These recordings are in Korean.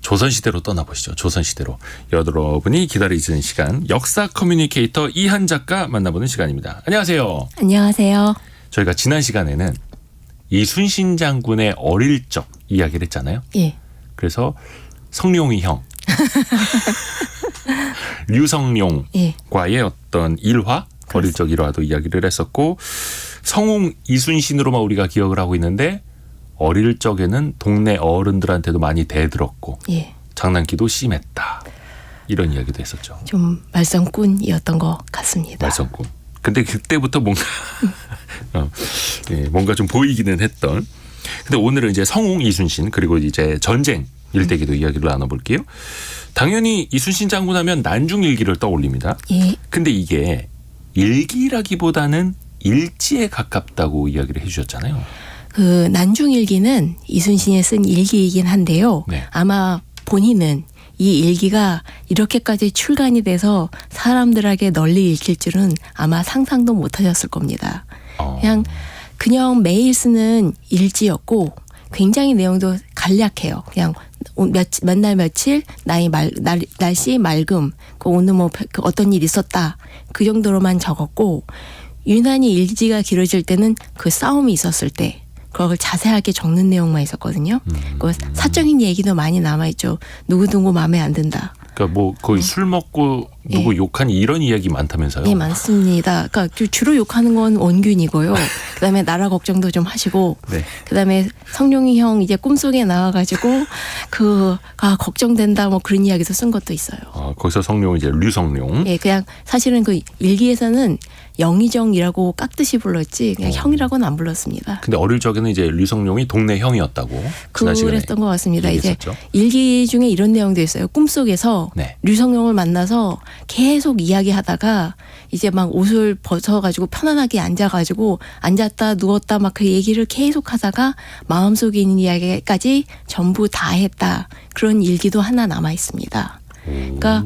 조선시대로 떠나보시죠. 조선시대로. 여러분이 기다리시는 시간, 역사 커뮤니케이터 이한 작가 만나보는 시간입니다. 안녕하세요. 안녕하세요. 저희가 지난 시간에는 이순신 장군의 어릴 적 이야기를 했잖아요. 예. 그래서 성룡이 형 류성룡과의 예. 어떤 일화, 어릴 적 일화도 이야기를 했었고, 성웅 이순신으로만 우리가 기억을 하고 있는데 어릴 적에는 동네 어른들한테도 많이 대들었고 예. 장난기도 심했다, 이런 이야기도 했었죠. 좀 말썽꾼이었던 것 같습니다. 말썽꾼. 근데 그때부터 뭔가 뭔가 좀 보이기는 했던. 근데 오늘은 이제 성웅 이순신, 그리고 이제 전쟁 일대기도 이야기를 나눠볼게요. 당연히 이순신 장군 하면 난중일기를 떠올립니다. 예. 근데 이게 일기라기보다는 일지에 가깝다고 이야기를 해주셨잖아요. 그 난중일기는 이순신이 쓴 일기이긴 한데요. 네. 아마 본인은 이 일기가 이렇게까지 출간이 돼서 사람들에게 널리 읽힐 줄은 아마 상상도 못하셨을 겁니다. 그냥 매일 쓰는 일지였고 굉장히 내용도 간략해요. 그냥 몇 날 며칠 날씨 맑음, 오늘 그 어떤 일이 있었다, 그 정도로만 적었고, 유난히 일지가 길어질 때는 그 싸움이 있었을 때 그걸 자세하게 적는 내용만 있었거든요. 그 사적인 얘기도 많이 남아있죠. 누구누구 마음에 안 든다. 그러니까 뭐 거의 술 먹고 누구 예. 욕한 이런 이야기 많다면서요? 네, 많습니다. 그러니까 주로 욕하는 건 원균이고요. 그다음에 나라 걱정도 좀 하시고, 네. 그다음에 성룡이 형 이제 꿈속에 나와가지고 걱정된다 뭐 그런 이야기도 쓴 것도 있어요. 거기서 성룡 이제 류성룡. 예, 그냥 사실은 그 일기에서는 영의정이라고 깍듯이 불렀지 그냥 형이라고는 안 불렀습니다. 근데 어릴 적에는 이제 류성룡이 동네 형이었다고. 그랬던 것 같습니다. 얘기했었죠. 이제 일기 중에 이런 내용도 있어요. 꿈속에서 네. 류성룡을 만나서 계속 이야기하다가 이제 막 옷을 벗어가지고 편안하게 앉아가지고 앉았다 누웠다 막 그 얘기를 계속 하다가 마음속에 있는 이야기까지 전부 다 했다. 그런 일기도 하나 남아 있습니다. 그러니까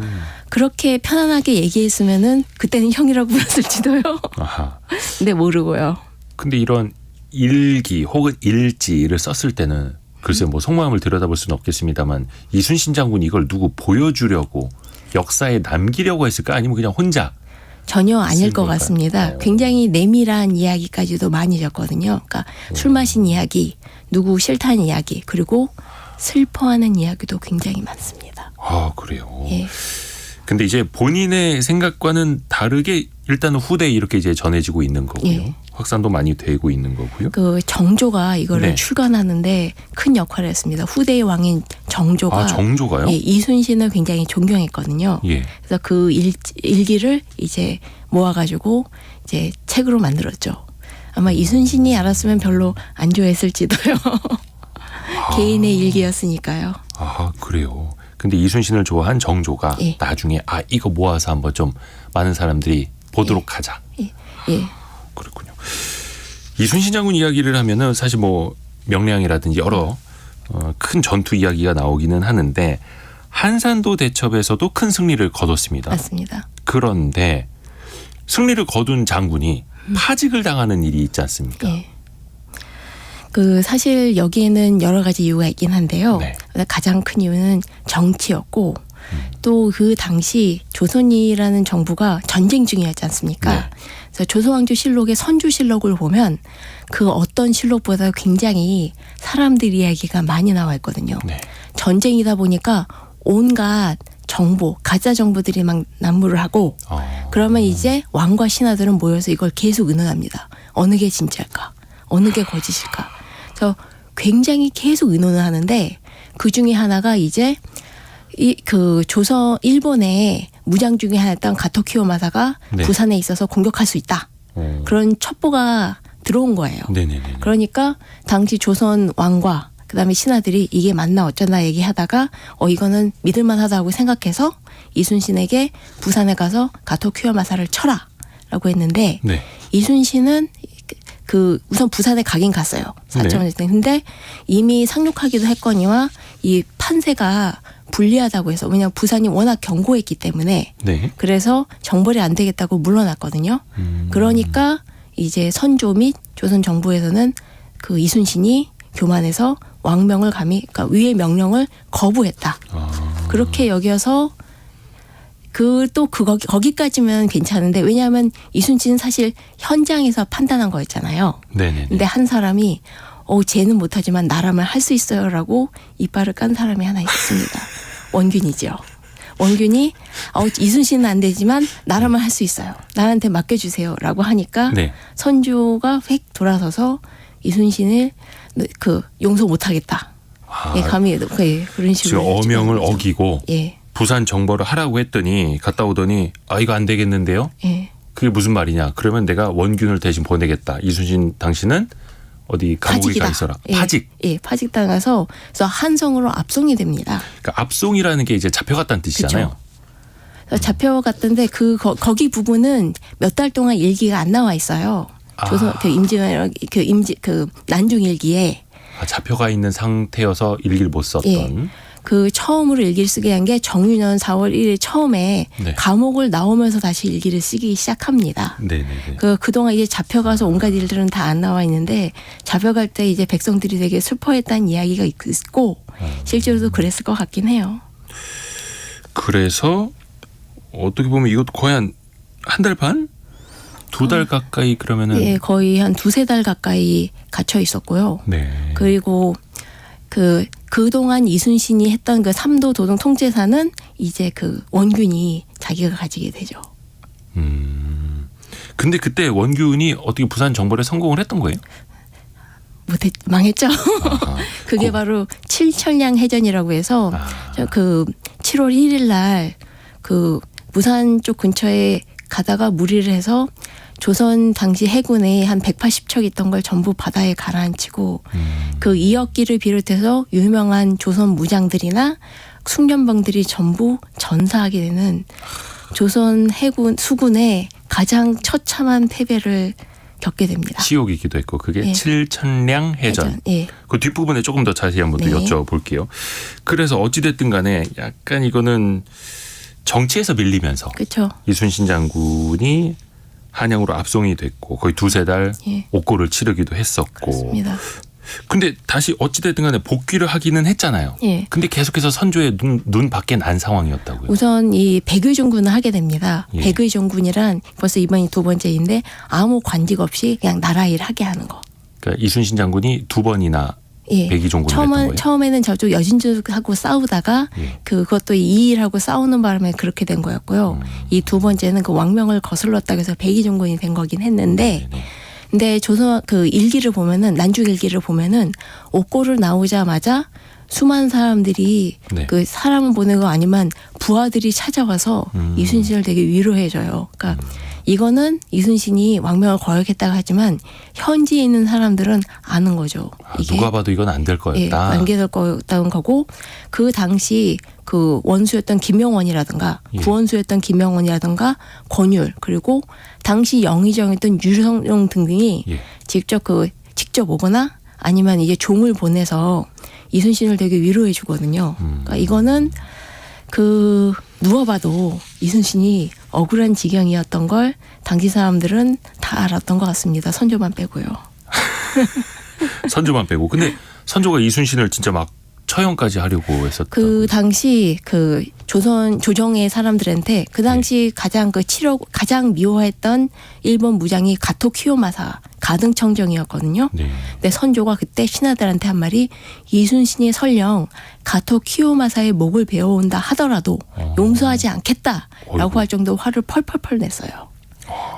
그렇게 편안하게 얘기했으면은 그때는 형이라고 불렀을지도요. 아하. 근데 모르고요. 근데 이런 일기 혹은 일지를 썼을 때는 글쎄 뭐 속마음을 들여다볼 수는 없겠습니다만, 이순신 장군이 이걸 누구 보여주려고 역사에 남기려고 했을까, 아니면 그냥 혼자? 전혀 아닐 것 걸까요? 같습니다. 굉장히 내밀한 이야기까지도 많이 적거든요. 그러니까 술 마신 이야기, 누구 싫다는 이야기, 그리고 슬퍼하는 이야기도 굉장히 많습니다. 아, 그래요. 예. 근데 이제 본인의 생각과는 다르게 일단은 후대에 이렇게 이제 전해지고 있는 거고요. 예. 확산도 많이 되고 있는 거고요. 그 정조가 이거를 네. 출간하는데 큰 역할을 했습니다. 후대의 왕인 정조가. 정조가요? 예, 이순신을 굉장히 존경했거든요. 예. 그래서 그 일기를 이제 모아가지고 이제 책으로 만들었죠. 아마 이순신이 알았으면 별로 안 좋아했을지도요. 개인의 일기였으니까요. 아, 그래요. 근데 이순신을 좋아한 정조가 예. 나중에 이거 모아서 한번 좀 많은 사람들이 보도록 하자. 예. 그렇군요. 이순신 장군 이야기를 하면은 사실 뭐 명량이라든지 여러 큰 전투 이야기가 나오기는 하는데, 한산도 대첩에서도 큰 승리를 거뒀습니다. 맞습니다. 그런데 승리를 거둔 장군이 파직을 당하는 일이 있지 않습니까? 예. 그 사실 여기에는 여러 가지 이유가 있긴 한데요. 네. 가장 큰 이유는 정치였고, 또 그 당시 조선이라는 정부가 전쟁 중이었지 않습니까? 네. 그래서 조선왕조실록의 선주실록을 보면 그 어떤 실록보다 굉장히 사람들 이야기가 많이 나와 있거든요. 네. 전쟁이다 보니까 온갖 정보, 가짜 정보들이 막 난무를 하고, 그러면 이제 왕과 신하들은 모여서 이걸 계속 의논합니다. 어느 게 진짜일까? 어느 게 거짓일까? 그래서 굉장히 계속 의논을 하는데, 그 중에 하나가 이제 일본의 무장 중에 하나였던 가토 키요마사가 네. 부산에 있어서 공격할 수 있다. 그런 첩보가 들어온 거예요. 네네네. 그러니까 당시 조선 왕과 그다음에 신하들이 이게 맞나 어쩌나 얘기하다가 이거는 믿을만하다고 생각해서 이순신에게 부산에 가서 가토 키요마사를 쳐라라고 했는데, 네. 이순신은 우선 부산에 가긴 갔어요. 사천원 때. 근데 이미 상륙하기도 했거니와 이 판세가 불리하다고 해서, 왜냐하면 부산이 워낙 견고했기 때문에 네. 그래서 정벌이 안 되겠다고 물러났거든요. 그러니까 이제 선조 및 조선 정부에서는 그 이순신이 교만해서 왕명을 그러니까 위의 명령을 거부했다. 그렇게 여겨서 거기까지면 괜찮은데 왜냐하면 이순신은 사실 현장에서 판단한 거였잖아요. 네네. 근데 한 사람이 쟤는 못하지만 나라면 할 수 있어요라고 이빨을 깐 사람이 하나 있습니다. 원균이죠. 원균이 이순신은 안 되지만 나라면 할 수 있어요. 나한테 맡겨주세요라고 하니까 네. 선조가 획 돌아서서 이순신을 용서 못하겠다. 예, 감히 그런 식으로 지금 어명을 어기고 예. 부산 정벌을 하라고 했더니 갔다 오더니 이거 안 되겠는데요? 예. 그게 무슨 말이냐? 그러면 내가 원균을 대신 보내겠다. 이순신 당신은 어디 감옥에 파직이다. 가 있어라. 예. 파직. 예, 파직당해서 그래서 한성으로 압송이 됩니다. 그러니까 압송이라는 게 이제 잡혀갔다는 뜻이잖아요. 그래서 잡혀갔던데 거기 부분은 몇 달 동안 일기가 안 나와 있어요. 조선 난중 일기에 잡혀가 있는 상태여서 일기를 못 썼던. 예. 처음으로 일기를 쓰게 한 게 정유년 4월 1일 처음에 네. 감옥을 나오면서 다시 일기를 쓰기 시작합니다. 네네네. 그동안 이제 잡혀가서 온갖 일들은 다 안 나와 있는데 잡혀갈 때 이제 백성들이 되게 슬퍼했다는 이야기가 있고 실제로도 그랬을 것 같긴 해요. 그래서 어떻게 보면 이것도 거의 한 달 반? 2달 가까이 그러면은. 예, 거의 한 2-3달 가까이 갇혀 있었고요. 네. 그리고 그동안 이순신이 했던 삼도 도동 통제사는 이제 원균이 자기가 가지게 되죠. 근데 그때 원균이 어떻게 부산 정벌에 성공을 했던 거예요? 망했죠. 그게 바로 칠천량 해전이라고 해서 7월 1일 날 부산 쪽 근처에 가다가 무리를 해서 조선 당시 해군에 한 180척 있던 걸 전부 바다에 가라앉히고 이역기를 비롯해서 유명한 조선 무장들이나 숙련병들이 전부 전사하게 되는 조선 해군 수군의 가장 처참한 패배를 겪게 됩니다. 치욕이기도 했고 그게 예. 칠천량 해전. 예. 그 뒷부분에 조금 더 자세히 한번 더 네. 여쭤볼게요. 그래서 어찌됐든 간에 약간 이거는 정치에서 밀리면서 그렇죠. 이순신 장군이 한양으로 압송이 됐고 거의 2-3달 예. 옥고를 치르기도 했었고. 그렇습니다. 근데 다시 어찌됐든 간에 복귀를 하기는 했잖아요. 예. 근데 계속해서 선조의 눈 밖에 난 상황이었다고요. 우선 이 백의종군을 하게 됩니다. 예. 백의종군이란 벌써 이번이 2번째인데 아무 관직 없이 그냥 나라 일 하게 하는 거. 그러니까 이순신 장군이 2번이나 예. 백의종군을 했던 거예요. 처음에는 저쪽 여진족하고 싸우다가 예. 그것도 이일하고 싸우는 바람에 그렇게 된 거였고요. 이 2번째는 왕명을 거슬렀다고 해서 백의종군이 된 거긴 했는데 네네. 근데 조선 일기를 보면은 난중 일기를 보면은 옥고를 나오자마자 수많은 사람들이 네. 사람을 보내고 아니면 부하들이 찾아와서 이순신을 되게 위로해줘요. 그러니까 이거는 이순신이 왕명을 거역했다고 하지만 현지에 있는 사람들은 아는 거죠. 이게 누가 봐도 이건 안 될 거였다. 안 될 거였다는 거고 그 당시 원수였던 김명원이라든가 예. 구원수였던 김명원이라든가 권율 그리고 당시 영의정이었던 유성룡 등등이 예. 직접 오거나 아니면 이제 종을 보내서 이순신을 되게 위로해 주거든요. 그러니까 이거는 누가 봐도 이순신이 억울한 지경이었던 걸 당시 사람들은 다 알았던 것 같습니다. 선조만 빼고요. 선조만 빼고. 근데 선조가 이순신을 진짜 막 처형까지 하려고 했었다. 당시 조정의 사람들한테 그 당시 가장 가장 미워했던 일본 무장이 가토 키요마사 가등청정이었거든요. 네. 근데 선조가 그때 신하들한테 한 말이 이순신이 설령 가토 키요마사의 목을 베어온다 하더라도 용서하지 않겠다라고 어이구. 할 정도 화를 펄펄펄 냈어요.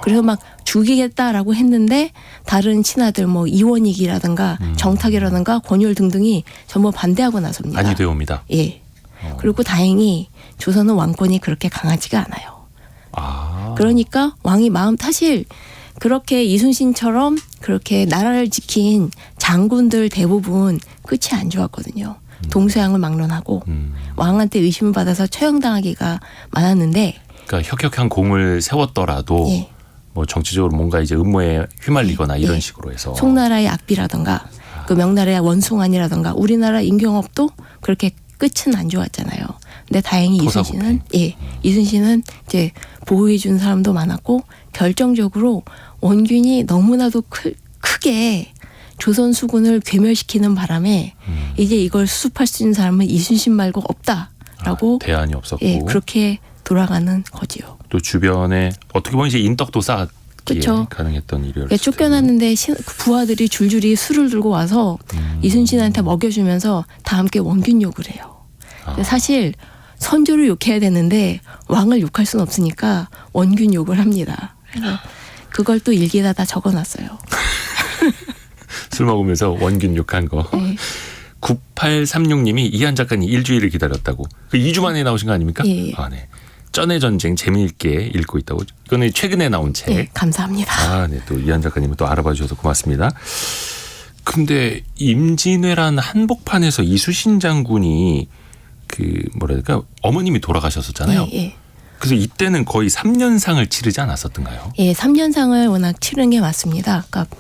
그래서 막 죽이겠다라고 했는데 다른 신하들 이원익이라든가 정탁이라든가 권율 등등이 전부 반대하고 나섭니다. 아니 되옵니다. 예. 그리고 다행히 조선은 왕권이 그렇게 강하지가 않아요. 그러니까 왕이 사실 그렇게 이순신처럼 그렇게 나라를 지킨 장군들 대부분 끝이 안 좋았거든요. 동서양을 막론하고 왕한테 의심을 받아서 처형당하기가 많았는데 그러니까 혁혁한 공을 세웠더라도 예. 정치적으로 뭔가 이제 음모에 휘말리거나 이런 예. 식으로 해서 송나라의 악비라든가 명나라의 원숭안이라든가 우리나라 임경업도 그렇게 끝은 안 좋았잖아요. 근데 다행히 이순신은 이제 보호해 준 사람도 많았고 결정적으로 원균이 너무나도 크게 조선 수군을 괴멸시키는 바람에 이제 이걸 수습할 수 있는 사람은 이순신 말고 없다라고 대안이 없었고 예, 그렇게 돌아가는 거지요. 또 주변에 어떻게 보면 이제 인덕도 쌓았기에 그쵸. 가능했던 일이었을 그러니까 쫓겨났는데 부하들이 줄줄이 술을 들고 와서 이순신한테 먹여주면서 다 함께 원균 욕을 해요. 근데 사실 선조를 욕해야 되는데 왕을 욕할 수는 없으니까 원균 욕을 합니다. 그래서 그걸 또 일기에다 다 적어놨어요. 술 먹으면서 원균 욕한 거. 네. 9836님이 이한 작가님 일주일을 기다렸다고. 그 2주 만에 나오신 거 아닙니까? 예, 예. 아, 네. 쩐의 전쟁 재미있게 읽고 있다고. 이거는 최근에 나온 책. 네, 감사합니다. 아, 네. 또 이한 작가님은 또 알아봐 주셔서 고맙습니다. 근데 임진왜란 한복판에서 이순신 장군이 그 뭐랄까 어머님이 돌아가셨었잖아요. 예, 예. 그래서 이때는 거의 3년상을 치르지 않았었던가요? 예, 3년상을 워낙 치른 게 맞습니다. 그러니까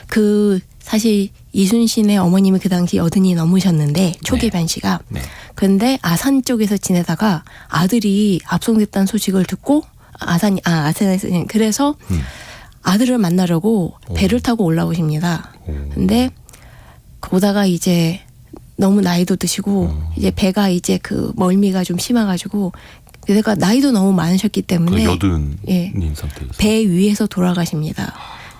그 사실 이순신의 어머님이 그 당시 80이 넘으셨는데 초기 변씨가 네. 그런데 아산 쪽에서 지내다가 아들이 압송됐다는 소식을 듣고 아산에서 그래서 아들을 만나려고 배를 타고 올라오십니다. 근데 보다가 이제 너무 나이도 드시고 이제 배가 이제 그 멀미가 좀 심해가지고 그러니까 나이도 너무 많으셨기 때문에 여든인 예, 상태에서 배 위에서 돌아가십니다.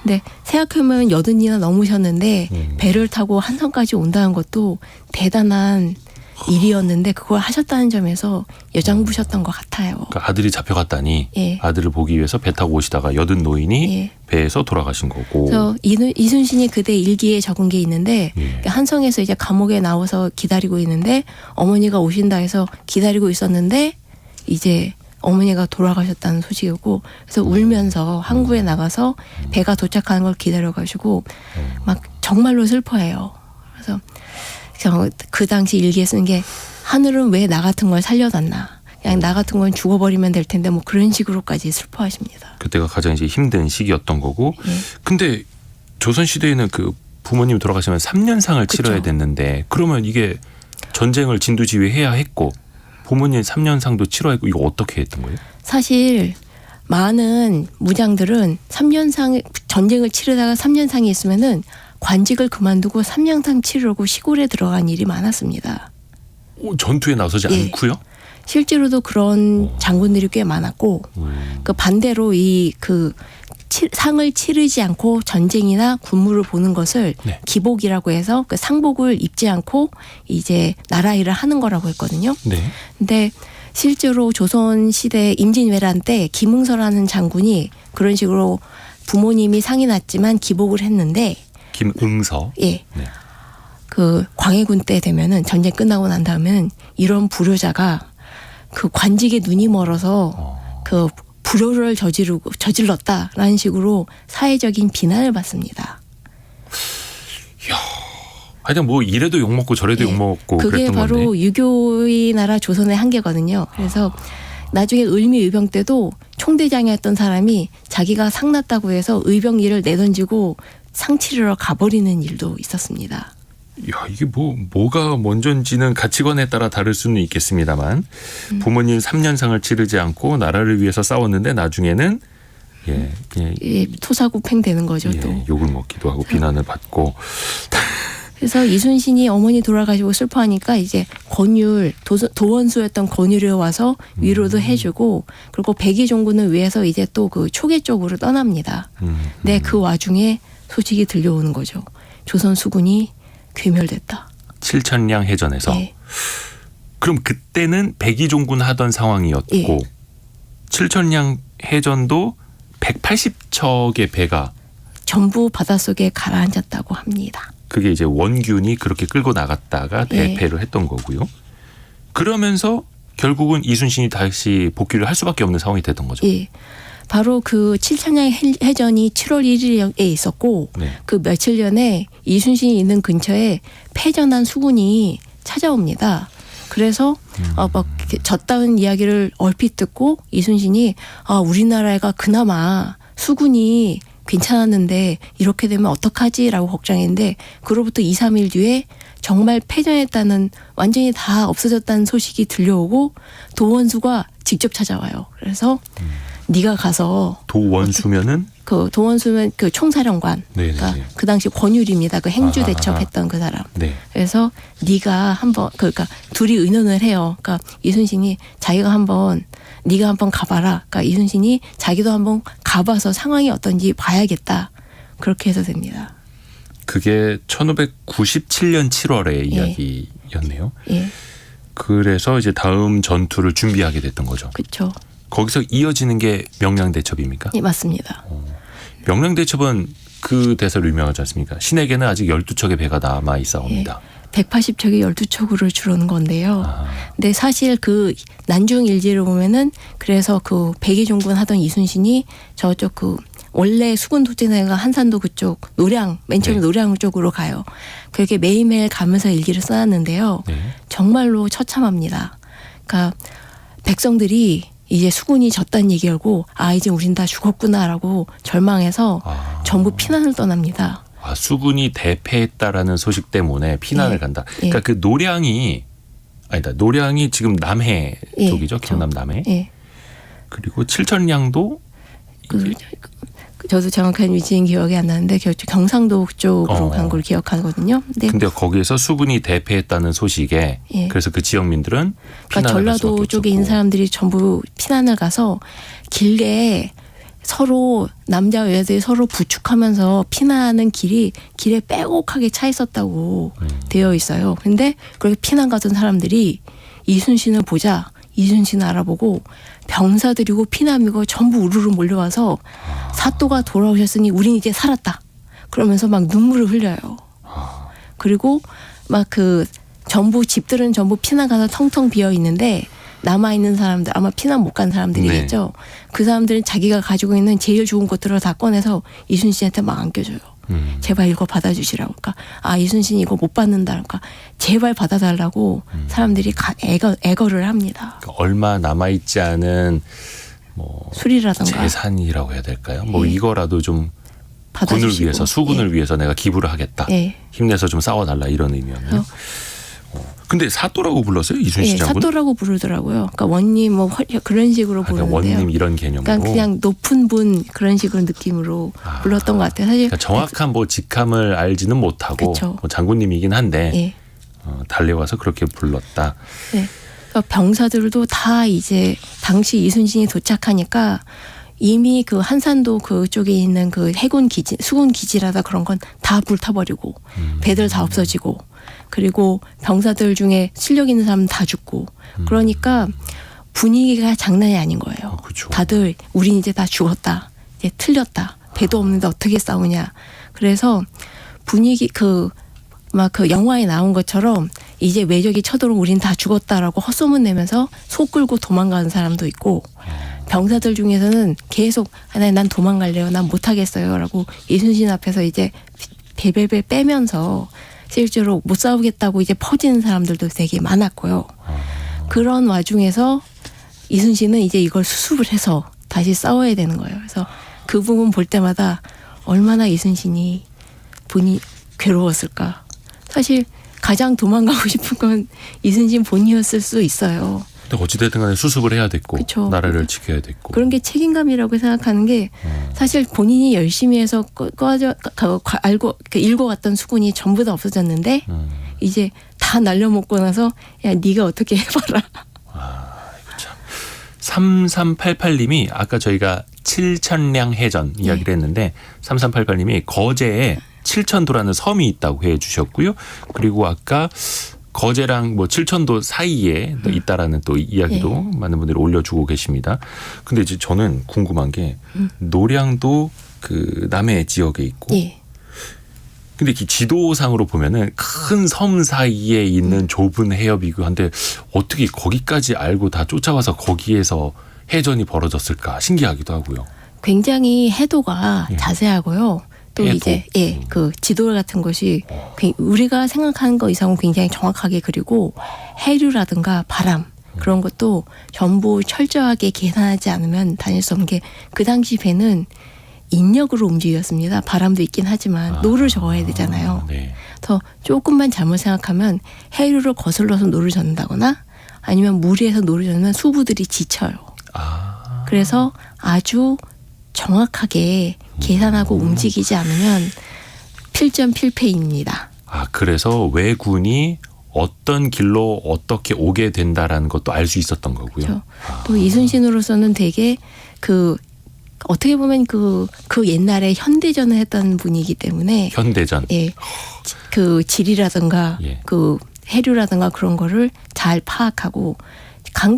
근데 생각해보면 80이나 넘으셨는데 배를 타고 한성까지 온다는 것도 대단한 일이었는데 그걸 하셨다는 점에서 여장부셨던 것 같아요. 그러니까 아들이 잡혀갔다니 예. 아들을 보기 위해서 배 타고 오시다가 여든 노인이 예. 배에서 돌아가신 거고. 그래서 이순신이 그때 일기에 적은 게 있는데 예. 한성에서 이제 감옥에 나와서 기다리고 있는데 어머니가 오신다 해서 기다리고 있었는데 이제 어머니가 돌아가셨다는 소식이고 그래서 울면서 항구에 나가서 배가 도착하는 걸 기다려가지고 막 정말로 슬퍼해요. 그래서 그 당시 일기에 쓰는 게 하늘은 왜 나 같은 걸 살려놨나. 그냥 나 같은 건 죽어버리면 될 텐데 뭐 그런 식으로까지 슬퍼하십니다. 그때가 가장 이제 힘든 시기였던 거고. 예. 근데 조선 시대에는 그 부모님 돌아가시면 3년상을 치러야 그쵸. 됐는데 그러면 이게 전쟁을 진두지휘해야 했고 부모님 3년상도 치러야 했고 이거 어떻게 했던 거예요? 사실 많은 무장들은 3년상 전쟁을 치르다가 3년상이 있으면은 관직을 그만두고 3년상 치르고 시골에 들어간 일이 많았습니다. 전투에 나서지 예. 않고요? 실제로도 그런 장군들이 꽤 많았고 그 반대로 상을 치르지 않고 전쟁이나 군무를 보는 것을 네. 기복이라고 해서 그 상복을 입지 않고 이제 나라 일을 하는 거라고 했거든요. 네. 근데 실제로 조선 시대 임진왜란 때 김응서라는 장군이 그런 식으로 부모님이 상이 났지만 기복을 했는데 김응서. 예. 네. 그 광해군 때 되면은 전쟁 끝나고 난 다음에는 이런 불효자가 그 관직에 눈이 멀어서 그 불효를 저질렀다라는 식으로 사회적인 비난을 받습니다. 하여튼 뭐 이래도 욕먹고 저래도 예. 욕먹고 그게 그랬던 바로 건데. 유교의 나라 조선의 한계거든요. 그래서 나중에 을미의병 때도 총대장이었던 사람이 자기가 상났다고 해서 의병일을 내던지고 상 치르러 가버리는 일도 있었습니다. 야, 이게 뭐가 먼저인지는 가치관에 따라 다를 수는 있겠습니다만 부모님 3년상을 치르지 않고 나라를 위해서 싸웠는데 나중에는 예, 토사구팽 되는 거죠. 또. 욕을 먹기도 하고 비난을 받고. 그래서 이순신이 어머니 돌아가시고 슬퍼하니까 이제 권율 도원수였던 권율이 와서 위로도 해주고 그리고 백의종군을 위해서 이제 또 그 초계 쪽으로 떠납니다. 근데 그 와중에 소식이 들려오는 거죠. 조선 수군이 괴멸됐다. 칠천량 해전에서. 예. 그럼 그때는 백의종군 하던 상황이었고 예. 칠천량 해전도 180척의 배가 전부 바닷속에 가라앉았다고 합니다. 그게 이제 원균이 그렇게 끌고 나갔다가 대패를 했던 거고요. 그러면서 결국은 이순신이 다시 복귀를 할 수밖에 없는 상황이 됐던 거죠. 예. 바로 그 칠천량 해전이 7월 1일에 있었고 네. 그 며칠 전에 이순신이 있는 근처에 패전한 수군이 찾아옵니다. 그래서 막 졌다는 이야기를 얼핏 듣고 이순신이 우리나라가 그나마 수군이 괜찮았는데 이렇게 되면 어떡하지라고 걱정했는데 그로부터 2, 3일 뒤에 정말 패전했다는 완전히 다 없어졌다는 소식이 들려오고 도원수가 직접 찾아와요. 그래서 네가 가서 도원수면은 그 도원수면 그 총사령관, 네네네. 그러니까 그 당시 권율입니다. 그 행주 대첩했던 그 사람. 네. 그래서 네가 한번 그러니까 둘이 의논을 해요. 그러니까 이순신이 자기가 한번 네가 한번 가봐라. 그러니까 이순신이 자기도 한번 가봐서 상황이 어떤지 봐야겠다. 그렇게 해서 됩니다. 그게 1597년 7월의 예. 이야기였네요. 예, 그래서 이제 다음 전투를 준비하게 됐던 거죠. 그렇죠. 거기서 이어지는 게 명량대첩입니까? 예, 맞습니다. 명량대첩은 그 대사로 유명하지 않습니까? 신에게는 아직 12척의 배가 남아 있사옵니다. 180척이 12척으로 줄어든 건데요. 아, 근데 사실 그 난중 일지를 보면은 그래서 그 백의종군 하던 이순신이 저쪽 그 원래 수군 도제내가 한산도 그쪽 노량 맨 처음에 네. 노량 쪽으로 가요. 그렇게 매일매일 가면서 일기를 써놨는데요. 네. 정말로 처참합니다. 그러니까 백성들이 이제 수군이 졌다는 얘기 알고 아 이제 우린 다 죽었구나라고 절망해서 전부 피난을 떠납니다. 아, 수군이 대패했다라는 소식 때문에 피난을 예. 간다. 예. 그러니까 그 노량이 아니다. 노량이 지금 남해 예, 쪽이죠. 그렇죠. 경남 남해. 예. 그리고 칠천량도 저도 정확한 위치는 기억이 안 나는데 경상도 쪽으로 간 걸 기억하거든요. 근데 거기에서 수군이 대패했다는 소식에 예. 그래서 그 지역민들은 그러니까 피난을 할 수밖에 전라도 쪽에 없었고. 있는 사람들이 전부 피난을 가서 길게 서로 남자와 여자들이 서로 부축하면서 피난하는 길에 빼곡하게 차 있었다고 되어 있어요. 근데 그렇게 피난 가던 사람들이 이순신을 보자 이순신을 알아보고 병사들이고 피난이고 전부 우르르 몰려와서 사또가 돌아오셨으니 우린 이제 살았다. 그러면서 막 눈물을 흘려요. 그리고 막 그 전부 집들은 전부 피난 가서 텅텅 비어 있는데 남아 있는 사람들 아마 피난 못 간 사람들이겠죠. 그 사람들은 자기가 가지고 있는 제일 좋은 것들을 다 꺼내서 이순신한테 막 안겨줘요. 제발 이거 받아주시라고. 그러니까 아 이순신 이거 못 받는다. 그러니까 제발 받아달라고 사람들이 애거를 합니다. 그러니까 얼마 남아 있지 않은 뭐 술이라든가 재산이라고 해야 될까요? 뭐 예. 이거라도 좀 군을 받아주시고. 위해서 수군을 위해서 내가 기부를 하겠다. 예. 힘내서 좀 싸워달라 이런 의미였네요. 근데 사또라고 불렀어요 이순신 예, 장군? 사또라고 부르더라고요. 그러니까 원님 뭐 그런 식으로 그러니까 부르는데요. 원님 이런 개념으로. 그러니까 그냥 높은 분 그런 식으로 느낌으로 불렀던 것 같아요. 사실 그러니까 정확한 뭐 직함을 알지는 못하고 그쵸. 뭐 장군님이긴 한데 예. 달려와서 그렇게 불렀다. 네. 그러니까 병사들도 다 이제 당시 이순신이 도착하니까 이미 그 한산도 그쪽에 있는 그 해군 기지, 수군 기지라다 그런 건 다 불타버리고 배들 다 없어지고 그리고 병사들 중에 실력 있는 사람 다 죽고 그러니까 분위기가 장난이 아닌 거예요. 그렇죠. 다들 우린 이제 다 죽었다. 이제 틀렸다. 배도 없는데 어떻게 싸우냐. 그래서 분위기 막 그 영화에 나온 것처럼 이제 외적이 쳐들어오면 우린 다 죽었다라고 헛소문 내면서 속 끌고 도망가는 사람도 있고 병사들 중에서는 계속 난 도망갈래요. 난 못하겠어요. 라고 이순신 앞에서 이제 베베베 빼면서 실제로 못 싸우겠다고 이제 퍼지는 사람들도 되게 많았고요. 그런 와중에서 이순신은 이제 이걸 수습을 해서 다시 싸워야 되는 거예요. 그래서 그 부분 볼 때마다 얼마나 이순신이 본인이 괴로웠을까. 사실 가장 도망가고 싶은 건 이순신 본인이었을 수 있어요. 근데 어찌됐든 간에 수습을 해야 됐고 그쵸. 나라를 지켜야 됐고. 그런 게 책임감이라고 생각하는 게 사실 본인이 열심히 해서 알고 읽어왔던 수군이 전부 다 없어졌는데 이제 다 날려먹고 나서 야 네가 어떻게 해봐라. 3388님이 아까 저희가 칠천량 해전 이야기를 했는데 3388님이 거제에 칠천도라는 섬이 있다고 해 주셨고요. 그리고 아까 거제랑 뭐 칠천도 사이에 있다라는 또 이야기도 많은 분들이 올려주고 계십니다. 근데 이제 저는 궁금한 게 노량도 그 남해 지역에 있고 예. 근데 이 지도상으로 보면은 큰 섬 사이에 있는 좁은 해협이고 한데 어떻게 거기까지 알고 다 쫓아와서 거기에서 해전이 벌어졌을까 신기하기도 하고요. 굉장히 해도가 예. 자세하고요. 또 해도. 이제 그 지도 같은 것이 우리가 생각하는 것 이상은 굉장히 정확하게 그리고 해류라든가 바람 그런 것도 전부 철저하게 계산하지 않으면 다닐 수 없는 게 그 당시 배는 인력으로 움직였습니다. 바람도 있긴 하지만 노를 저어야 되잖아요. 네. 그래서 조금만 잘못 생각하면 해류를 거슬러서 노를 젓는다거나 아니면 무리해서 노를 젓으면 수부들이 지쳐요. 그래서 아주 정확하게 계산하고 움직이지 않으면 필전필패입니다. 아, 그래서 왜군이 어떤 길로 어떻게 오게 된다라는 것도 알 수 있었던 거고요. 그렇죠. 또 이순신으로서는 되게 어떻게 보면 그 옛날에 현대전을 했던 분이기 때문에 현대전. 예, 그 질이라든가 예. 그 해류라든가 그런 거를 잘 파악하고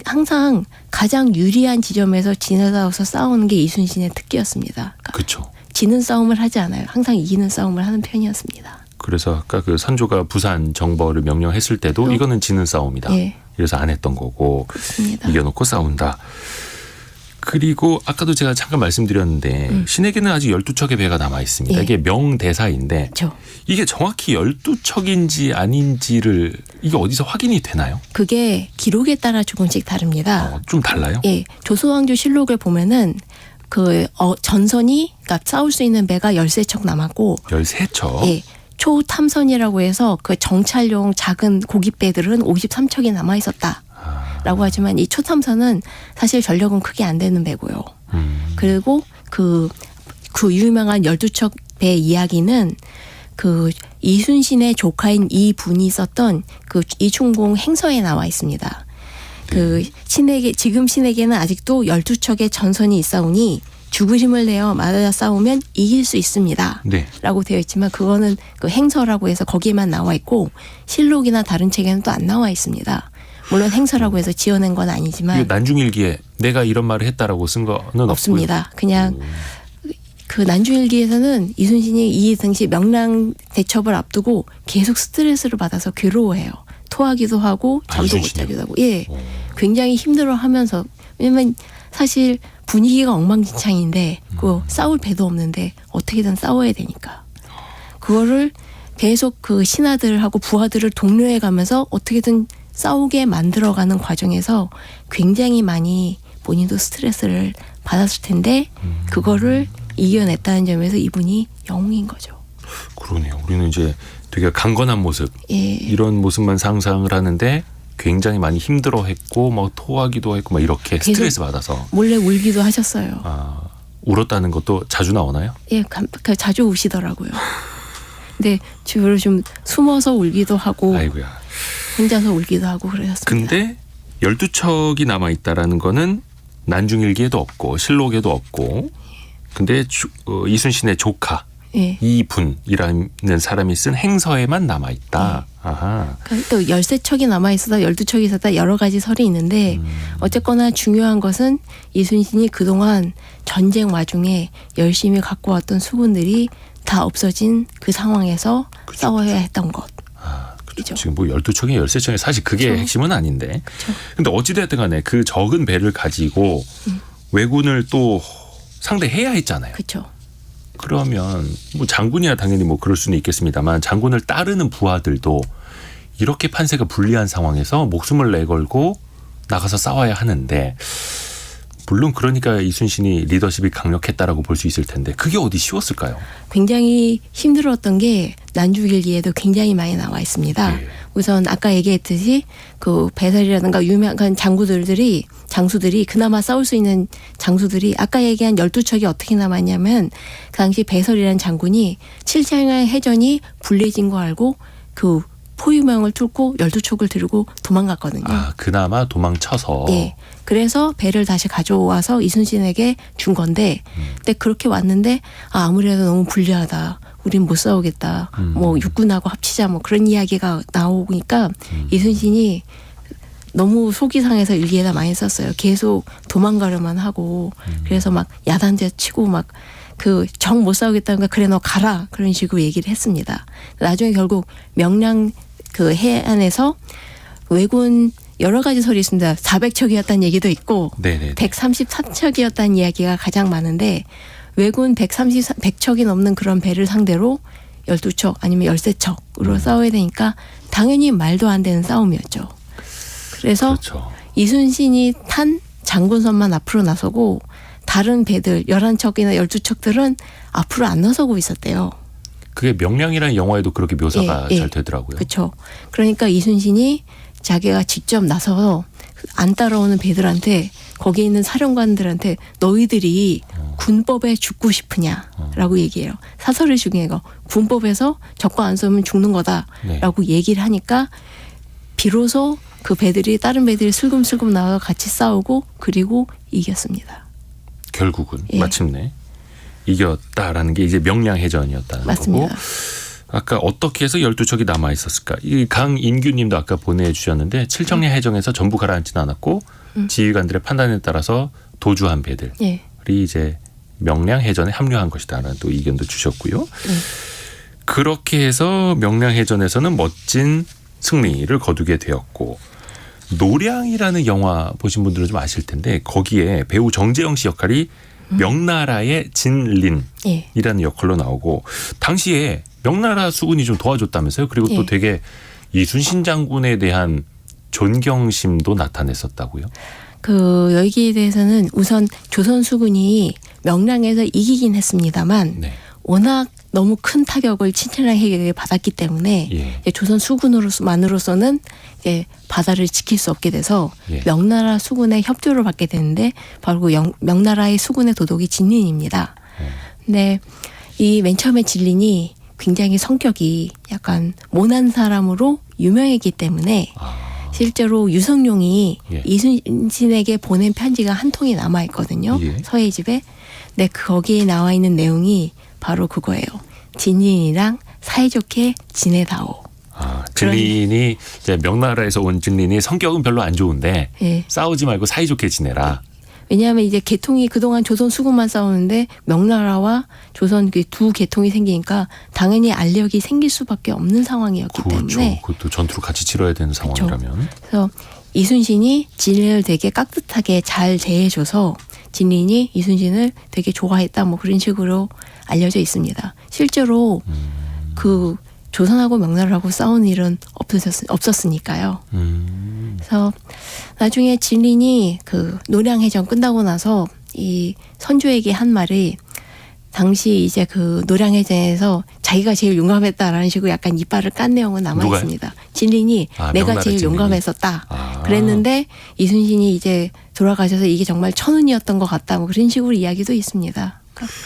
항상 가장 유리한 지점에서 지나가서 싸우는 게 이순신의 특기였습니다. 그러니까 그렇죠. 지는 싸움을 하지 않아요. 항상 이기는 싸움을 하는 편이었습니다. 그래서 아까 그 선조가 부산 정벌을 명령했을 때도 이거는 지는 싸움이다. 예. 그래서 안 했던 거고 그렇습니다. 이겨놓고 싸운다. 그리고 아까도 제가 잠깐 말씀드렸는데 신에게는 아직 12척의 배가 남아 있습니다. 예. 이게 명대사인데 그렇죠. 이게 정확히 12척인지 아닌지를 이게 어디서 확인이 되나요? 그게 기록에 따라 조금씩 다릅니다. 좀 달라요? 예, 조선왕조 실록을 보면은 전선이 그러니까 싸울 수 있는 배가 13척 남았고 13척. 예. 초탐선이라고 해서 그 정찰용 작은 고깃배들은 53척이 남아 있었다라고 하지만 이 초탐선은 사실 전력은 크게 안 되는 배고요. 그리고 그 유명한 12척 배 이야기는 그 이순신의 조카인 이분이 썼던 그 이충공 행서에 나와 있습니다. 그 지금 신에게는 아직도 12척의 전선이 있사오니 죽을 힘을 내어 맞아 싸우면 이길 수 있습니다. 네. 라고 되어 있지만 그거는 그 행서라고 해서 거기에만 나와 있고 실록이나 다른 책에는 또 안 나와 있습니다. 물론 행서라고 해서 지어낸 건 아니지만 난중일기에 내가 이런 말을 했다라고 쓴 거는 없습니다. 그냥 그 난중일기에서는 이순신이 이 당시 명랑 대첩을 앞두고 계속 스트레스를 받아서 괴로워해요. 토하기도 하고 잠도 못 자기도 하고 예, 굉장히 힘들어하면서 왜냐면 사실 분위기가 엉망진창인데 그 싸울 배도 없는데 어떻게든 싸워야 되니까 그거를 계속 그 신하들하고 부하들을 독려해 가면서 어떻게든 싸우게 만들어가는 과정에서 굉장히 많이 본인도 스트레스를 받았을 텐데 그거를 이겨냈다는 점에서 이분이 영웅인 거죠. 그러네요. 우리는 이제 되게 강건한 모습 예. 이런 모습만 상상을 하는데 굉장히 많이 힘들어했고 막 토하기도 했고 막 이렇게 스트레스 받아서 몰래 울기도 하셨어요. 울었다는 것도 자주 나오나요? 예, 자주 우시더라고요. 근데 주로 좀 숨어서 울기도 하고 아이고야. 혼자서 울기도 하고 그러셨습니다. 근데 12척이 남아 있다라는 거는 난중일기에도 없고 실록에도 없고 근데 이순신의 조카 예. 이분이라는 사람이 쓴 행서에만 남아 있다. 아하. 그러니까 또 13척이 남아있어서 12척이 있었다 여러 가지 설이 있는데 어쨌거나 중요한 것은 이순신이 그동안 전쟁 와중에 열심히 갖고 왔던 수군들이 다 없어진 그 상황에서 그쵸, 싸워야 했던 것. 그렇죠. 지금 뭐 12척이 13척이 사실 그게 그쵸. 핵심은 아닌데. 그쵸. 근데 어찌됐든 간에 그 적은 배를 가지고 왜군을 또 상대해야 했잖아요. 그렇죠. 그러면 뭐 장군이야 당연히 뭐 그럴 수는 있겠습니다만 장군을 따르는 부하들도 이렇게 판세가 불리한 상황에서 목숨을 내걸고 나가서 싸워야 하는데 물론 그러니까 이순신이 리더십이 강력했다라고 볼 수 있을 텐데 그게 어디 쉬웠을까요? 굉장히 힘들었던 게 난중일기에도 굉장히 많이 나와 있습니다. 예. 우선 아까 얘기했듯이 그 배설이라든가 유명한 장수들이 그나마 싸울 수 있는 장수들이 아까 얘기한 12척이 어떻게 남았냐면 그 당시 배설이라는 장군이 칠창의 해전이 불리해진 거 알고 그 포유명을 뚫고 12척을 들고 도망갔거든요. 그나마 도망쳐서. 예. 그래서 배를 다시 가져와서 이순신에게 준 건데 근데 그렇게 왔는데 아무래도 너무 불리하다. 우린 못 싸우겠다. 뭐 육군하고 합치자 뭐 그런 이야기가 나오니까 이순신이 너무 속이 상해서 일기에다 많이 썼어요. 계속 도망가려만 하고 그래서 막 야단제 치고 막 그 정 못 싸우겠다니까 그래 너 가라 그런 식으로 얘기를 했습니다. 나중에 결국 명량 그 해안에서 왜군 여러 가지 설이 있습니다. 400척이었다는 얘기도 있고 네네. 134척이었다는 이야기가 가장 많은데 왜군 100척이 넘는 그런 배를 상대로 12척 아니면 13척으로 싸워야 되니까 당연히 말도 안 되는 싸움이었죠. 그래서 그렇죠. 이순신이 탄 장군선만 앞으로 나서고 다른 배들 11척이나 12척들은 앞으로 안 나서고 있었대요. 그게 명량이라는 영화에도 그렇게 묘사가 잘 되더라고요. 그렇죠. 그러니까 이순신이 자기가 직접 나서서 안 따라오는 배들한테 거기에 있는 사령관들한테 너희들이 군법에 죽고 싶으냐라고 얘기해요. 사설의 중에 군법에서 적과 안 싸우면 죽는 거다라고 네. 얘기를 하니까 비로소 그 배들이 다른 배들이 슬금슬금 나와서 같이 싸우고 그리고 이겼습니다. 결국은 예. 마침내 이겼다라는 게 이제 명량해전이었다는 맞습니다. 거고. 아까 어떻게 해서 12척이 남아 있었을까? 이 강인규 님도 아까 보내주셨는데 칠정리 해정에서 전부 가라앉지는 않았고 지휘관들의 판단에 따라서 도주한 배들이 예. 이제 명량해전에 합류한 것이다라는 또 의견도 주셨고요. 그렇게 해서 명량해전에서는 멋진 승리를 거두게 되었고 노량이라는 영화 보신 분들은 좀 아실 텐데 거기에 배우 정재영 씨 역할이 명나라의 진린이라는 예. 역할로 나오고 당시에 명나라 수군이 좀 도와줬다면서요. 그리고 또 예. 되게 이순신 장군에 대한 존경심도 나타냈었다고요. 그 여기에 대해서는 우선 조선 수군이 명량에서 이기긴 했습니다만 네. 워낙 너무 큰 타격을 친천하게 받았기 때문에 예. 이제 조선 수군으로만으로서는 이제 바다를 지킬 수 없게 돼서 예. 명나라 수군의 협조를 받게 되는데 바로 그 명나라의 수군의 도독이 진린입니다. 근데 이 맨 처음에 진린이 굉장히 성격이 약간 모난 사람으로 유명했기 때문에 실제로 유성룡이 예. 이순신에게 보낸 편지가 한 통이 남아 있거든요. 예. 서해 집에. 근데 거기에 나와 있는 내용이 바로 그거예요. 진린이랑 사이좋게 지내다오. 진린이 이제 명나라에서 온 진린이 성격은 별로 안 좋은데 예. 싸우지 말고 사이좋게 지내라. 왜냐하면 이제 계통이 그동안 조선 수군만 싸우는데 명나라와 조선 그 두 계통이 생기니까 당연히 알력이 생길 수밖에 없는 상황이었기 그렇죠. 때문에 그것도 전투를 같이 치러야 되는 상황이라면. 그래서 이순신이 진린을 되게 깍듯하게 잘 대해줘서 진린이 이순신을 되게 좋아했다 뭐 그런 식으로 알려져 있습니다. 실제로 그 조선하고 명나라하고 싸운 일은 없었으니까요. 그래서 나중에 진린이 그 노량해전 끝나고 나서 이 선조에게 한 말이 당시 이제 그 노량해전에서 자기가 제일 용감했다라는 식으로 약간 이빨을 깐 내용은 남아 누가요? 있습니다. 진린이 내가 명나라 제일 진린이? 용감했었다. 그랬는데 이순신이 이제 돌아가셔서 이게 정말 천운이었던 것 같다. 뭐 그런 식으로 이야기도 있습니다. 그러니까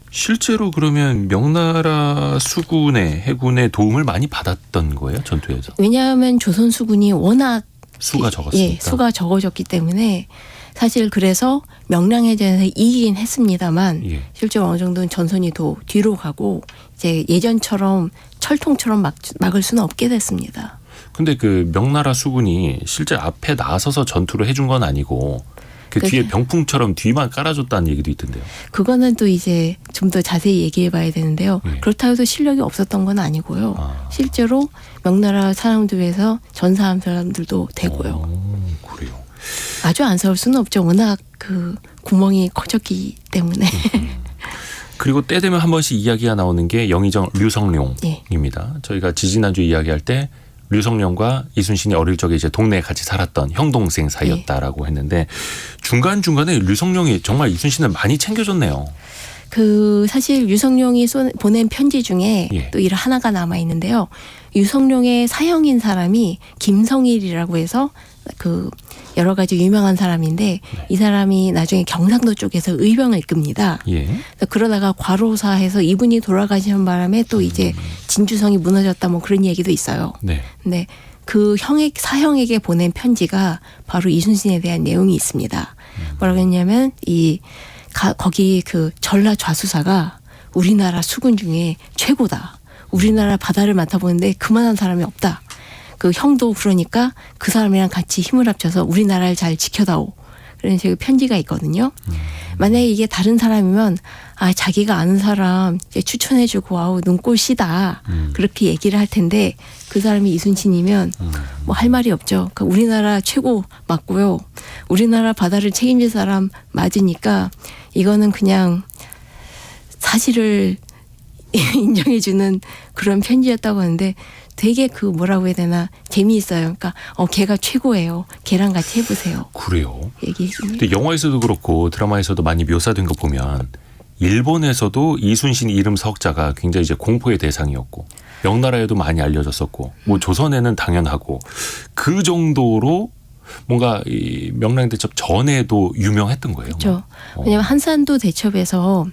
실제로 그러면 명나라 수군의 해군의 도움을 많이 받았던 거예요, 전투에서? 왜냐하면 조선 수군이 워낙 수가 적었으니까. 예, 수가 적어졌기 때문에 사실 그래서 명량해전에서 이기긴 했습니다만 예. 실제로 어느 정도는 전선이 더 뒤로 가고 이제 예전처럼 철통처럼 막을 수는 없게 됐습니다. 근데 그 명나라 수군이 실제 앞에 나서서 전투를 해준 건 아니고 그 뒤에 병풍처럼 뒤만 깔아줬다는 얘기도 있던데요. 그거는 또 이제 좀 더 자세히 얘기해 봐야 되는데요. 예. 그렇다고 해도 실력이 없었던 건 아니고요. 아. 실제로 명나라 사람들에서 전사한 사람들도 되고요. 그래요. 아주 안 싸울 수는 없죠. 워낙 그 구멍이 커졌기 때문에. 그리고 때 되면 한 번씩 이야기가 나오는 게 영의정 류성룡입니다. 예. 저희가 지지난주 이야기할 때 류성룡과 이순신이 어릴 적에 이제 동네에 같이 살았던 형 동생 사이였다라고 했는데 중간중간에 류성룡이 정말 이순신을 많이 챙겨줬네요. 그 사실 유성룡이 보낸 편지 중에 예. 또 일 하나가 남아 있는데요. 유성룡의 사형인 사람이 김성일이라고 해서 그 여러 가지 유명한 사람인데 이 사람이 나중에 경상도 쪽에서 의병을 이끕니다. 예. 그래서 그러다가 과로사해서 이분이 돌아가시는 바람에 또 이제 진주성이 무너졌다 뭐 그런 얘기도 있어요. 네. 근데 그 사형에게 보낸 편지가 바로 이순신에 대한 내용이 있습니다. 뭐라고 했냐면 거기 그 전라 좌수사가 우리나라 수군 중에 최고다. 우리나라 바다를 맡아보는데 그만한 사람이 없다. 그 형도 그러니까 그 사람이랑 같이 힘을 합쳐서 우리나라를 잘 지켜다오. 그런 식의 편지가 있거든요. 만약에 이게 다른 사람이면 자기가 아는 사람 이제 추천해주고 아우 눈꼴 시다. 그렇게 얘기를 할 텐데 그 사람이 이순신이면 뭐 할 말이 없죠. 그러니까 우리나라 최고 맞고요. 우리나라 바다를 책임질 사람 맞으니까 이거는 그냥 사실을 인정해주는 그런 편지였다고 하는데 되게 그 뭐라고 해야 되나 재미있어요. 그러니까 걔가 최고예요. 걔랑 같이 해보세요. 그래요. 얘기해주는. 근데 영화에서도 그렇고 드라마에서도 많이 묘사된 거 보면 일본에서도 이순신 이름 석자가 굉장히 이제 공포의 대상이었고 명나라에도 많이 알려졌었고 뭐 조선에는 당연하고 그 정도로 뭔가 이 명랑대첩 전에도 유명했던 거예요. 그렇죠. 왜냐하면 한산도 대첩에서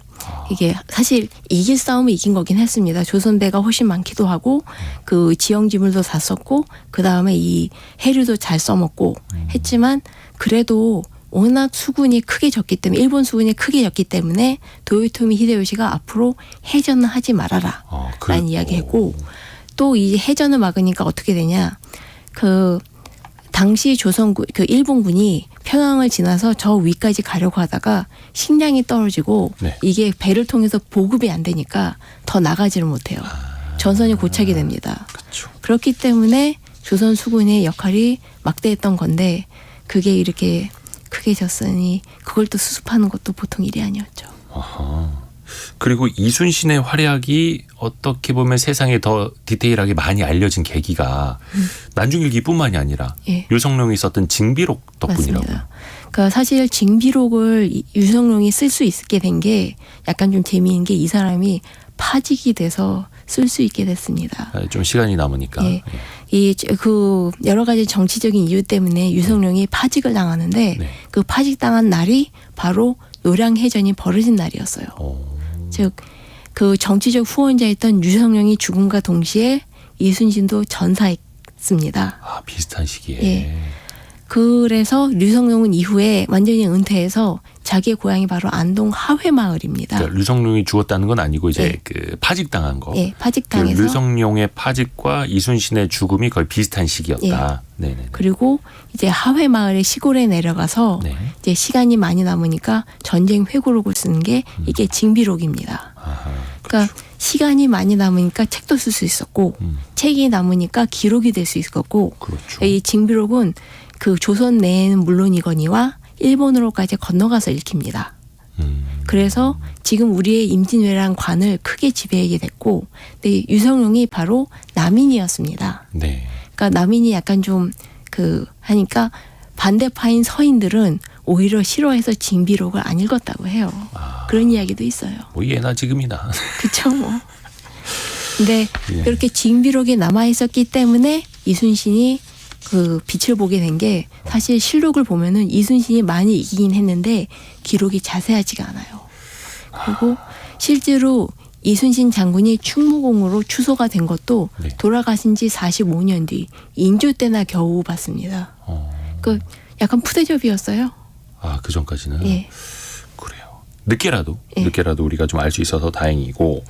이게 사실 이길 싸움은 이긴 거긴 했습니다. 조선배가 훨씬 많기도 하고 그 지형지물도 다 썼고 그 다음에 이 해류도 잘 써먹고 했지만 그래도 워낙 수군이 크게 졌기 때문에 일본 수군이 크게 졌기 때문에 도요토미 히데요시가 앞으로 해전을 하지 말아라 라는 이야기했고 또 이 해전을 막으니까 어떻게 되냐 그 당시 조선군 그 일본군이 평양을 지나서 저 위까지 가려고 하다가 식량이 떨어지고 네. 이게 배를 통해서 보급이 안 되니까 더 나가지를 못해요. 전선이 고착이 됩니다. 그렇죠. 그렇기 때문에 조선 수군의 역할이 막대했던 건데 그게 이렇게 크게 졌으니 그걸 또 수습하는 것도 보통 일이 아니었죠. 아하. 그리고 이순신의 활약이 어떻게 보면 세상에 더 디테일하게 많이 알려진 계기가 난중일기뿐만이 아니라 예. 유성룡이 썼던 징비록 덕분이라고. 맞습니다. 그러니까 사실 징비록을 유성룡이 쓸 수 있게 된 게 약간 좀 재미있는 게 이 사람이 파직이 돼서 쓸 수 있게 됐습니다. 좀 시간이 남으니까. 예. 이 그 여러 가지 정치적인 이유 때문에 유성룡이 파직을 당하는데 네. 그 파직 당한 날이 바로 노량해전이 벌어진 날이었어요. 즉 그 정치적 후원자였던 유성룡이 죽음과 동시에 이순신도 전사했습니다. 아, 비슷한 시기에. 예. 그래서 유성룡은 이후에 완전히 은퇴해서 자기의 고향이 바로 안동 하회마을입니다. 그러니까 류성룡이 죽었다는 건 아니고 이제 예. 그 파직당한 거. 예, 파직당해서 그 류성룡의 파직과 이순신의 죽음이 거의 비슷한 시기였다. 네네. 그리고 이제 하회마을의 시골에 내려가서 네. 이제 시간이 많이 남으니까 전쟁 회고록을 쓰는 게 이게 징비록입니다. 아하, 그러니까 시간이 많이 남으니까 책도 쓸 수 있었고 책이 남으니까 기록이 될 수 있었고 그렇죠. 이 징비록은 그 조선 내에는 물론이거니와 일본으로까지 건너가서 읽힙니다. 그래서 지금 우리의 임진왜란 관을 크게 지배하게 됐고 근데 유성룡이 바로 남인이었습니다. 네. 그러니까 남인이 약간 좀 그 하니까 반대파인 서인들은 오히려 싫어해서 징비록을 안 읽었다고 해요. 그런 이야기도 있어요. 뭐 예나 지금이나. 그렇죠. 뭐. 근데 예. 이렇게 징비록이 남아 있었기 때문에 이순신이 그 빛을 보게 된 게 사실 실록을 보면은 이순신이 많이 이기긴 했는데 기록이 자세하지가 않아요. 그리고 실제로 이순신 장군이 충무공으로 추소가 된 것도 네. 돌아가신 지 45년 뒤 인조 때나 겨우 봤습니다. 그 약간 푸대접이었어요. 아, 그 전까지는. 예. 그래요. 늦게라도 예. 우리가 좀 알 수 있어서 다행이고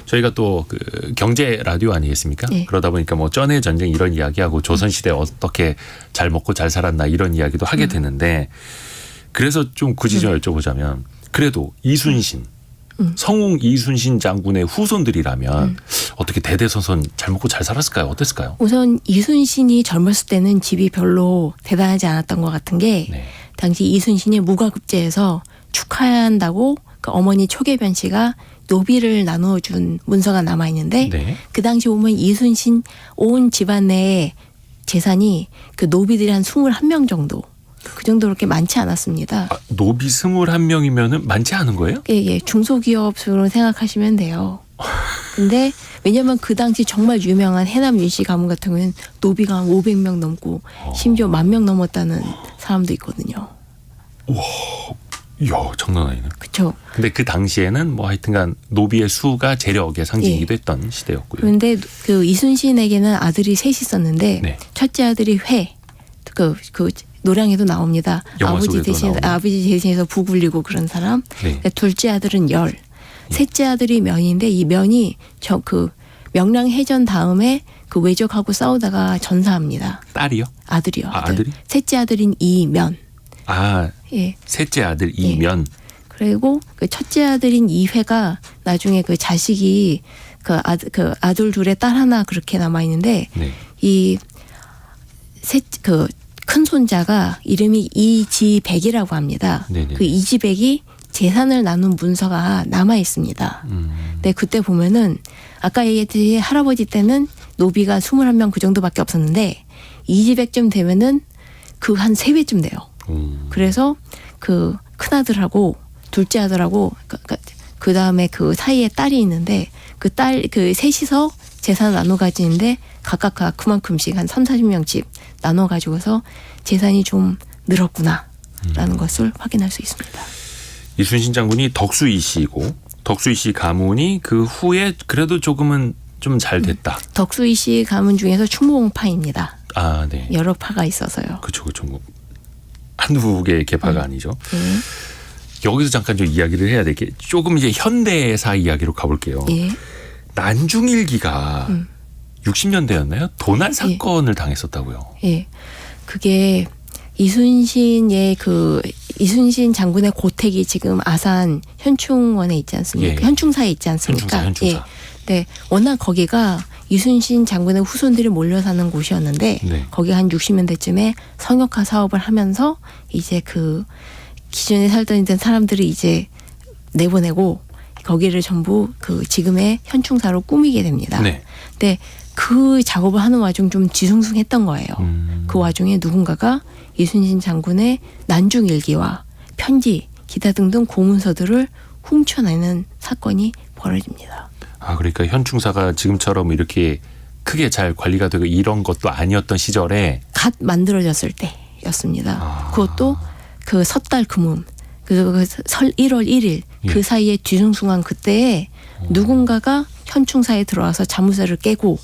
저희가 또 그 경제 라디오 아니겠습니까? 예. 그러다 보니까 뭐 전의 전쟁 이런 이야기하고 조선 시대 어떻게 잘 먹고 잘 살았나 이런 이야기도 하게 되는데 그래서 좀 굳이 좀 여쭤보자면 그래도 이순신 성웅 이순신 장군의 후손들이라면 어떻게 대대손손 잘 먹고 잘 살았을까요? 어땠을까요? 우선 이순신이 젊었을 때는 집이 별로 대단하지 않았던 것 같은 게 네. 당시 이순신이 무과급제에서 축하한다고 그 어머니 초계변 씨가 노비를 나눠준 문서가 남아 있는데 네. 그 당시 보면 이순신 온 집안 내에 재산이 그 노비들이 한 21명 정도 그 정도 그렇게 많지 않았습니다. 아, 노비 21명이면은 많지 않은 거예요? 예, 중소기업으로 생각하시면 돼요. 근데 왜냐면 그 당시 정말 유명한 해남 윤씨 가문 같은 경우는 노비가 한 500명 넘고 심지어 10,000명 넘었다는 사람도 있거든요. 이야, 장난 아니네. 그렇죠. 근데 그 당시에는 뭐 하여튼간 노비의 수가 재력의 상징이기도 했던 시대였고요. 그런데 그 이순신에게는 아들이 셋이 있었는데 네. 첫째 아들이 회, 그 노량에도 나옵니다. 영화 속에도 나오는. 아버지 대신해서 부 굴리고 그런 사람. 네. 둘째 아들은 열, 셋째 아들이 면인데 이 면이 명량해전 다음에 그 외적하고 싸우다가 전사합니다. 딸이요? 아들이요. 아, 아들이? 셋째 아들인 이면. 아, 예. 셋째 아들 이면. 그리고 그 첫째 아들인 이회가 나중에 그 자식이 그 아들 둘에 딸 하나 그렇게 남아 있는데 네. 이 큰 손자가 이름이 이지백이라고 합니다. 네네. 그 이지백이 재산을 나눈 문서가 남아 있습니다. 근데 그때 보면은 아까 얘기했듯이 할아버지 때는 노비가 21명 그 정도밖에 없었는데 이지백쯤 되면은 그 한 3배쯤 돼요. 그래서 그 큰아들하고 둘째 아들하고 그 다음에 그 사이에 딸이 있는데 그 셋이서 재산을 나눠 가지는데 각각 그만큼씩 한 3, 40명씩 나눠 가지고서 재산이 좀 늘었구나라는 것을 확인할 수 있습니다. 이순신 장군이 덕수이 씨이고 덕수이 씨 가문이 그 후에 그래도 조금은 좀 잘 됐다. 덕수이 씨 가문 중에서 충무공파입니다. 아, 네. 여러 파가 있어서요. 그렇죠. 뭐 한두 개의 계파가 아니죠. 예. 여기서 잠깐 좀 이야기를 해야 될 게 조금 이제 현대사 이야기로 가볼게요. 예. 난중일기가 60년대였나요? 도난 사건을 당했었다고요. 예. 그게 이순신의 이순신 장군의 고택이 지금 아산 현충원에 있지 않습니까? 예. 현충사에 있지 않습니까? 현충사. 예. 네. 워낙 거기가 이순신 장군의 후손들이 몰려 사는 곳이었는데 네. 거기 한 60년대쯤에 성역화 사업을 하면서 이제 그 기존에 살던 있던 사람들을 이제 내보내고 거기를 전부 그 지금의 현충사로 꾸미게 됩니다. 네. 근데 그 작업을 하는 와중 좀 뒤숭숭했던 거예요. 그 와중에 누군가가 이순신 장군의 난중일기와 편지, 기타 등등 공문서들을 훔쳐내는 사건이 벌어집니다. 아, 그러니까 현충사가 지금처럼 이렇게 크게 잘 관리가 되고 이런 것도 아니었던 시절에 갓 만들어졌을 때였습니다. 아. 그것도 그 섣달 금음, 설 1월 1일 그 예. 사이에 뒤숭숭한 그때에 누군가가 현충사에 들어와서 자물쇠를 깨고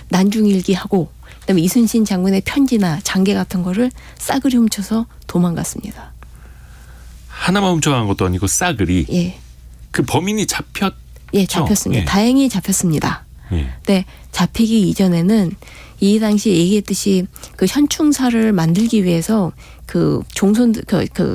난중일기하고 그다음에 이순신 장군의 편지나 장계 같은 거를 싸그리 훔쳐서 도망갔습니다. 하나만 훔쳐간 것도 아니고 싸그리 예, 그 범인이 잡혔. 예, 잡혔습니다. 예. 다행히 잡혔습니다. 예. 네, 잡히기 이전에는 이 당시 얘기했듯이 그 현충사를 만들기 위해서 그 종손들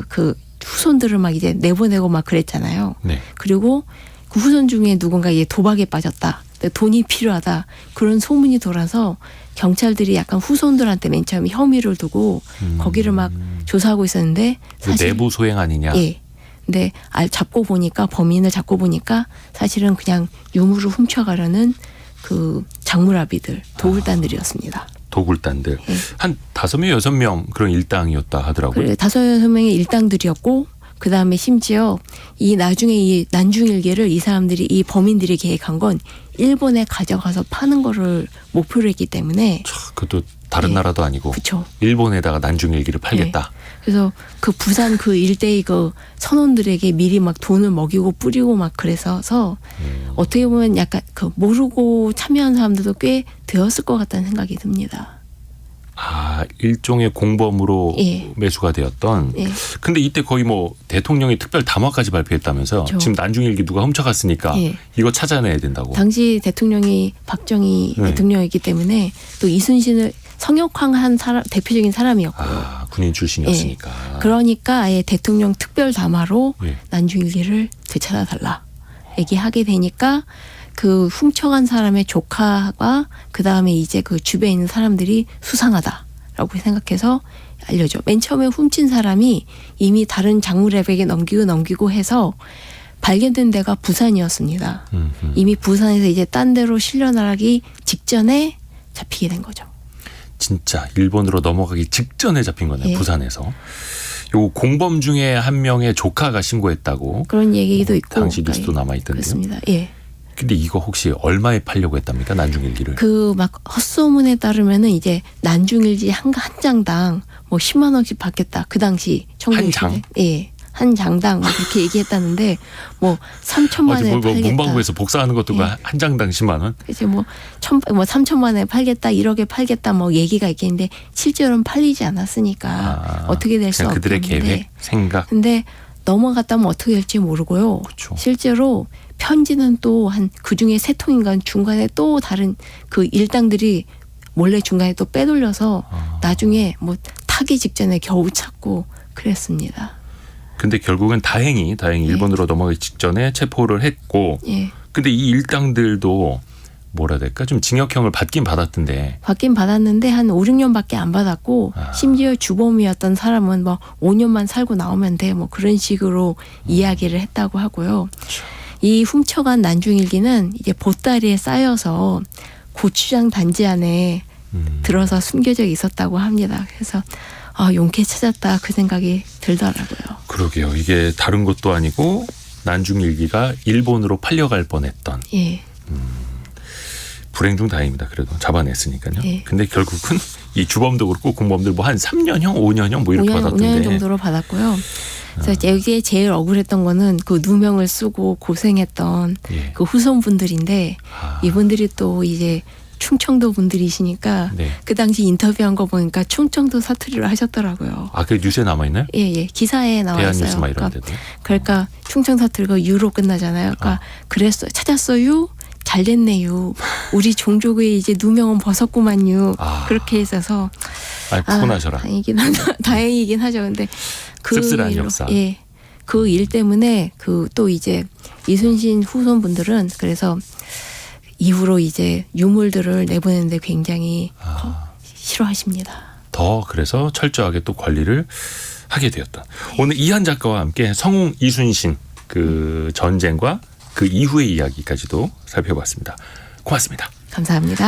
그 후손들을 막 이제 내보내고 막 그랬잖아요. 네. 그리고 그 후손 중에 누군가 이게 도박에 빠졌다. 돈이 필요하다. 그런 소문이 돌아서 경찰들이 약간 후손들한테 맨 처음에 혐의를 두고 거기를 막 조사하고 있었는데 그 사실 내부 소행 아니냐. 예. 근데 범인을 잡고 보니까 사실은 그냥 유물을 훔쳐가려는 그 장물아비들, 도굴단들이었습니다. 도굴단들. 예. 한 5명, 6명 그런 일당이었다 하더라고요. 그래, 5-6명의 일당들이었고 그 다음에 심지어 이 나중에 이 난중일기를 이 사람들이 이 범인들이 계획한 건 일본에 가져가서 파는 거를 목표로 했기 때문에 그것도 다른 예. 나라도 아니고 그렇죠. 일본에다가 난중일기를 팔겠다. 그래서 그 부산 그 일대의 그 선원들에게 미리 막 돈을 먹이고 뿌리고 막 그래서 어떻게 보면 약간 그 모르고 참여한 사람들도 꽤 되었을 것 같다는 생각이 듭니다. 아, 일종의 공범으로 예. 매수가 되었던. 예. 근데 이때 거의 뭐 대통령이 특별 담화까지 발표했다면서 그렇죠. 지금 난중일기 누가 훔쳐갔으니까 예. 이거 찾아내야 된다고. 당시 대통령이 박정희 네. 대통령이기 때문에 또 이순신을 성역황한 사람 대표적인 사람이었고요. 아, 군인 출신이었으니까. 그러니까 아예 대통령 특별 담화로 예. 난중일기를 되찾아달라 얘기하게 되니까 그 훔쳐간 사람의 조카가 그 다음에 이제 그 주변에 있는 사람들이 수상하다라고 생각해서 알려줘. 맨 처음에 훔친 사람이 이미 다른 장물앱에게 넘기고 해서 발견된 데가 부산이었습니다. 이미 부산에서 이제 딴 데로 실려나가기 직전에 잡히게 된 거죠. 진짜 일본으로 넘어가기 직전에 잡힌 거네요. 예. 부산에서. 요 공범 중에 한 명의 조카가 신고했다고. 그런 얘기도 있고. 당시 뉴스도 남아있던데요. 그렇습니다. 예. 근데 이거 혹시 얼마에 팔려고 했답니까? 난중일기를. 그 막 헛소문에 따르면은 이제 난중일지 한 장당 뭐 10만 원씩 받겠다. 그 당시 한 장? 예. 한 장당 막 그렇게 얘기했다는데 뭐 3천만 원에 뭐 팔겠다. 문방구에서 복사하는 것도 예. 한 장당 10만 원? 이제 뭐 3천만 원에 팔겠다. 1억에 팔겠다. 뭐 얘기가 있겠는데 실제로는 팔리지 않았으니까 어떻게 될 수 그냥 그들의 없는데. 계획, 생각. 근데 넘어갔다면 어떻게 될지 모르고요. 그렇죠. 실제로 편지는 또 한 그중에 3통인가 중간에 또 다른 그 일당들이 몰래 중간에 또 빼돌려서 나중에 뭐 타기 직전에 겨우 찾고 그랬습니다. 근데 결국은 다행히 일본으로 넘어가기 직전에 체포를 했고. 예. 근데 이 일당들도 뭐라 해야 될까? 좀 징역형을 받긴 받았던데. 받긴 받았는데 한 5, 6년밖에 안 받았고 심지어 주범이었던 사람은 뭐 5년만 살고 나오면 돼. 뭐 그런 식으로 이야기를 했다고 하고요. 이 훔쳐간 난중일기는 이제 보따리에 쌓여서 고추장 단지 안에 들어서 숨겨져 있었다고 합니다. 그래서 용케 찾았다 그 생각이 들더라고요. 그러게요. 이게 다른 것도 아니고 난중일기가 일본으로 팔려갈 뻔했던. 예. 불행 중 다행입니다. 그래도 잡아냈으니까요. 예. 근데 결국은 이 주범도 그렇고 공범들 뭐 한 3년형, 5년형 뭐 이렇게 5년 받았던데. 정도로 받았고요. 그래서 여기에 제일 억울했던 거는 그 누명을 쓰고 고생했던 예. 그 후손분들인데 아. 이분들이 또 이제 충청도 분들이시니까 네. 그 당시 인터뷰한 거 보니까 충청도 사투리를 하셨더라고요. 아, 그 뉴스에 남아있나요? 예. 기사에 나와 있어요. 대한뉴스만 이런 데도. 그러니까 충청 사투리가 유로 끝나잖아요. 그러니까 그랬어요. 찾았어요. 잘 됐네요. 우리 종족의 이제 누명은 벗었구만요. 아. 그렇게 있어서 푸근하셔라. 다행이긴 하죠. 근데 그 씁쓸한 일로, 역사. 예. 그 일 때문에 그 또 이제 이순신 후손분들은 그래서 이후로 이제 유물들을 내보내는데 굉장히 싫어하십니다. 더 그래서 철저하게 또 관리를 하게 되었다. 오늘 이한 작가와 함께 성웅 이순신 그 전쟁과 그 이후의 이야기까지도 살펴봤습니다. 고맙습니다. 감사합니다.